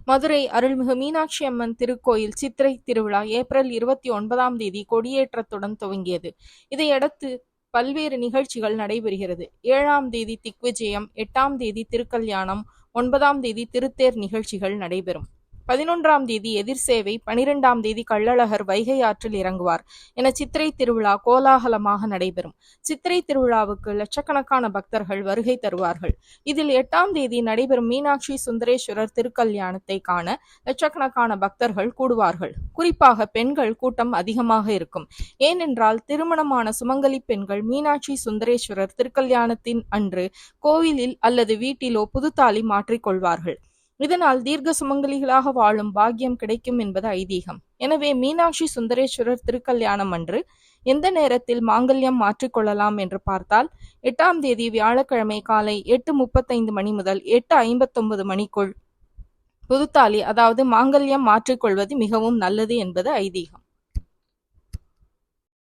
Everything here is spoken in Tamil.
மதுரை அருள்மிகு மீனாட்சி அம்மன் திருக்கோயில் சித்திரை திருவிழா ஏப்ரல் 29ஆம் தேதி கொடியேற்றத்துடன் துவங்கியது. இதையடுத்து பல்வேறு நிகழ்ச்சிகள் நடைபெறுகிறது. 7ஆம் தேதி திக்விஜயம், 8ஆம் தேதி திருக்கல்யாணம், 9ஆம் தேதி திருத்தேர் நிகழ்ச்சிகள் நடைபெறும். 11ஆம் தேதி எதிர்சேவை, 12ஆம் தேதி கள்ளழகர் வைகை ஆற்றில் இறங்குவார் என சித்திரை திருவிழா கோலாகலமாக நடைபெறும். சித்திரை திருவிழாவுக்கு லட்சக்கணக்கான பக்தர்கள் வருகை தருவார்கள். இதில் 8ஆம் தேதி நடைபெறும் மீனாட்சி சுந்தரேஸ்வரர் திருக்கல்யாணத்தை காண லட்சக்கணக்கான பக்தர்கள் கூடுவார்கள். குறிப்பாக பெண்கள் கூட்டம் அதிகமாக இருக்கும். ஏனென்றால் திருமணமான சுமங்கலி பெண்கள் மீனாட்சி சுந்தரேஸ்வரர் திருக்கல்யாணத்தின் அன்று கோவிலில் அல்லது வீட்டிலோ புதுத்தாலி மாற்றிக்கொள்வார்கள். இதனால் தீர்க்க சுமங்கலிகளாக வாழும் பாக்கியம் கிடைக்கும் என்பது ஐதீகம். எனவே மீனாட்சி சுந்தரேஸ்வரர் திருக்கல்யாணம் அன்று எந்த நேரத்தில் மாங்கல்யம் மாற்றிக்கொள்ளலாம் என்று பார்த்தால் 8ஆம் தேதி வியாழக்கிழமை காலை 8:35 மணி முதல் 8:59 மணிக்குள் புதுத்தாலி அதாவது மாங்கல்யம் மாற்றிக்கொள்வது மிகவும் நல்லது என்பது ஐதீகம்.